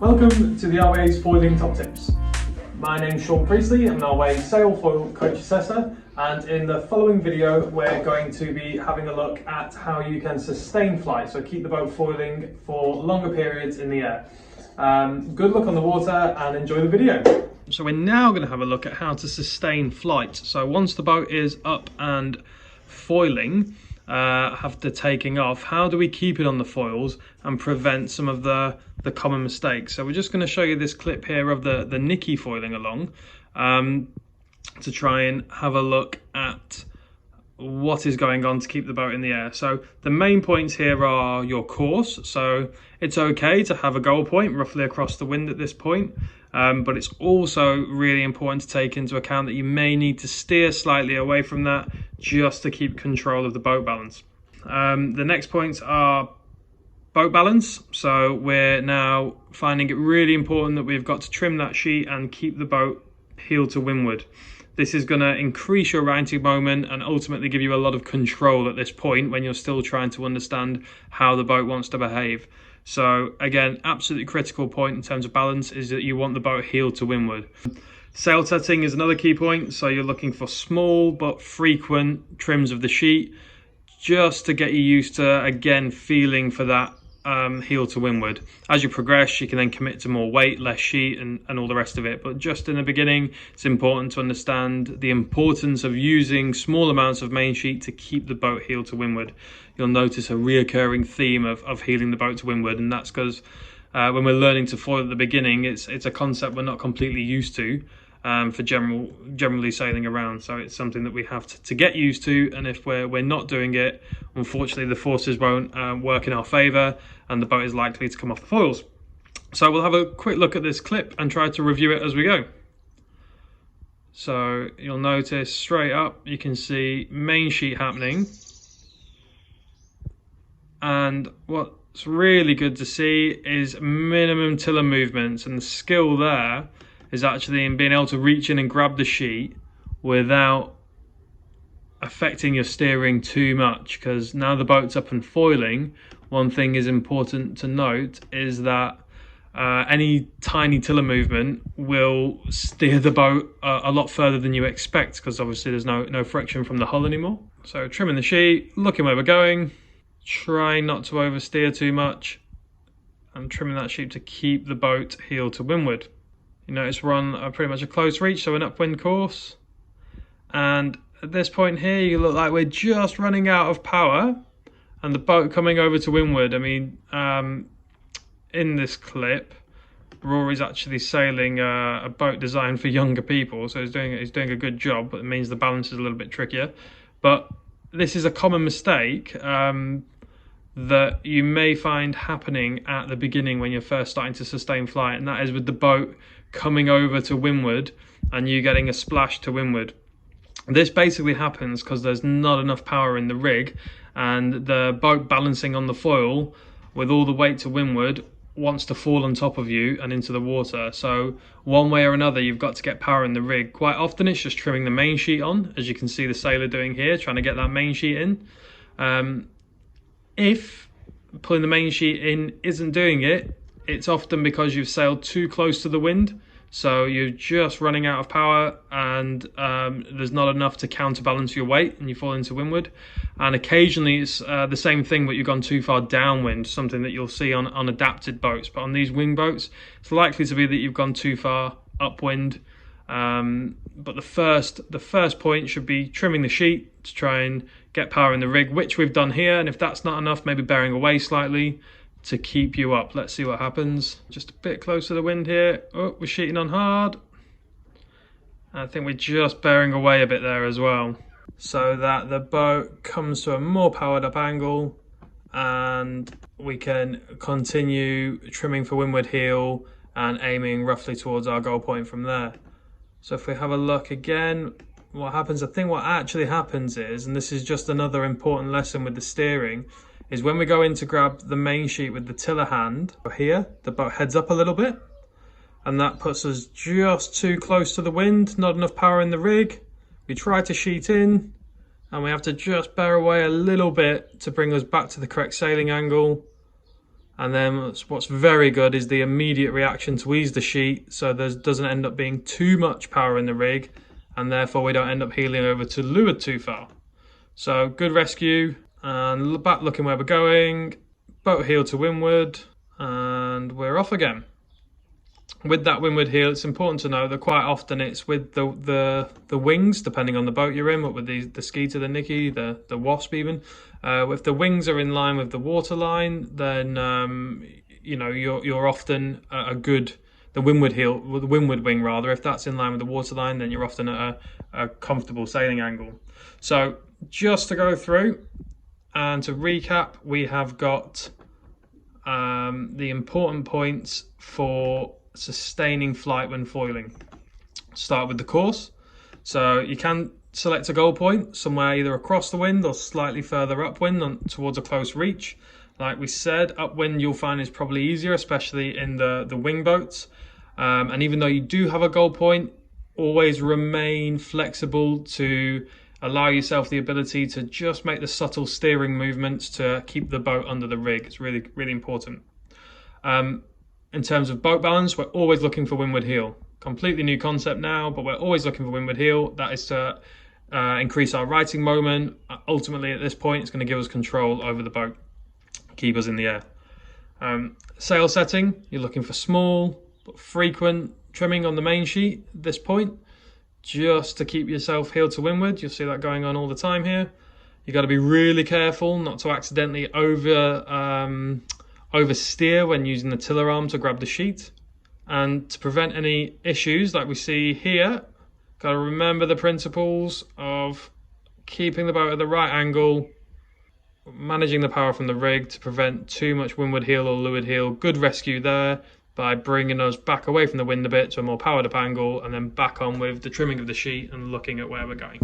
Welcome to the RYA's Foiling Top Tips. My name's Shaun I'm an RYA Sail Foil Coach Assessor, and in the following video we're going to be having a look at how you can sustain flight, so keep the boat foiling for longer periods in the air. Good luck on the water and enjoy the video. So we're now going to have a look at how to sustain flight. So once the boat is up and foiling, after taking off, how do we keep it on the foils and prevent some of the common mistakes? So we're just going to show you this clip here of the Nicky foiling along to try and have a look at what is going on to keep the boat in the air. So the main points here are your course. So it's okay to have a goal point roughly across the wind at this point, but it's also really important to take into account that you may need to steer slightly away from that just to keep control of the boat balance. The next points are boat balance. So we're now finding it really important that we've got to trim that sheet and keep the boat heel to windward. This is going to increase your righting moment and ultimately give you a lot of control at this point when you're still trying to understand how the boat wants to behave. So again, absolutely critical point in terms of balance is that you want the boat heel to windward. Sail setting is another key point. So you're looking for small but frequent trims of the sheet just to get you used to, again, feeling for that heel to windward. As you progress, you can then commit to more weight, less sheet and all the rest of it. But just in the beginning, it's important to understand the importance of using small amounts of main sheet to keep the boat heel to windward. You'll notice a reoccurring theme of heeling the boat to windward, and that's because when we're learning to foil at the beginning, it's a concept we're not completely used to for generally sailing around. So it's something that we have to get used to, and if we're not doing it, unfortunately the forces won't work in our favour and the boat is likely to come off the foils. So we'll have a quick look at this clip and try to review it as we go. So you'll notice straight up you can see main sheet happening, and what's really good to see is minimum tiller movements, and the skill there is actually in being able to reach in and grab the sheet without affecting your steering too much, because now the boat's up and foiling, one thing is important to note is that any tiny tiller movement will steer the boat a lot further than you expect, because obviously there's no friction from the hull anymore. So trimming the sheet, looking where we're going, trying not to oversteer too much, and trimming that sheet to keep the boat heel to windward. You notice we're on pretty much a close reach, so an upwind course. And at this point here, you look like we're just running out of power and the boat coming over to windward. I mean, in this clip, Rory's actually sailing a boat designed for younger people, so he's doing a good job, but it means the balance is a little bit trickier. But this is a common mistake that you may find happening at the beginning when you're first starting to sustain flight, and that is with the boat coming over to windward and you getting a splash to windward. This basically happens because there's not enough power in the rig, and the boat balancing on the foil with all the weight to windward wants to fall on top of you and into the water. So one way or another, you've got to get power in the rig. Quite often it's just trimming the main sheet on, as you can see the sailor doing here, trying to get that main sheet in. If pulling the main sheet in isn't doing it, it's often because you've sailed too close to the wind, so you're just running out of power and there's not enough to counterbalance your weight and you fall into windward. And occasionally it's the same thing, but you've gone too far downwind, something that you'll see on adapted boats. But on these wing boats, it's likely to be that you've gone too far upwind. But the first point should be trimming the sheet to try and get power in the rig, which we've done here. And if that's not enough, maybe bearing away slightly to keep you up. Let's see what happens. Just a bit close to the wind here. Oh, we're sheeting on hard. I think we're just bearing away a bit there as well, so that the boat comes to a more powered up angle and we can continue trimming for windward heel and aiming roughly towards our goal point from there. So if we have a look again, what happens, I think what actually happens is, and this is just another important lesson with the steering, is when we go in to grab the main sheet with the tiller hand, here, the boat heads up a little bit, and that puts us just too close to the wind, not enough power in the rig. We try to sheet in, and we have to just bear away a little bit to bring us back to the correct sailing angle. And then what's very good is the immediate reaction to ease the sheet, so there doesn't end up being too much power in the rig, and therefore we don't end up heeling over to leeward too far. So good rescue, and back looking where we're going, boat heel to windward, and we're off again. With that windward heel, it's important to know that quite often it's with the wings, depending on the boat you're in, but with the Skeeter, the Nicky, the Wasp even. If the wings are in line with the waterline, then you know you're often a good the windward heel, the windward wing rather. If that's in line with the waterline, then you're often at a comfortable sailing angle. So just to go through and to recap, we have got the important points for sustaining flight when foiling. Start with the course. So you can select a goal point somewhere either across the wind or slightly further upwind towards a close reach. Like we said, upwind you'll find is probably easier, especially in the wing boats. And even though you do have a goal point, always remain flexible to allow yourself the ability to just make the subtle steering movements to keep the boat under the rig. It's really, really important. In terms of boat balance, we're always looking for windward heel. Completely new concept now, but we're always looking for windward heel. That is to increase our righting moment. Ultimately, at this point, it's going to give us control over the boat, keep us in the air. Sail setting, you're looking for small but frequent trimming on the main sheet at this point, just to keep yourself heel to windward. You'll see that going on all the time here. You've got to be really careful not to accidentally oversteer when using the tiller arm to grab the sheet. And to prevent any issues like we see here, got to remember the principles of keeping the boat at the right angle, managing the power from the rig to prevent too much windward heel or leeward heel. Good rescue there by bringing us back away from the wind a bit to a more powered up angle, and then back on with the trimming of the sheet and looking at where we're going.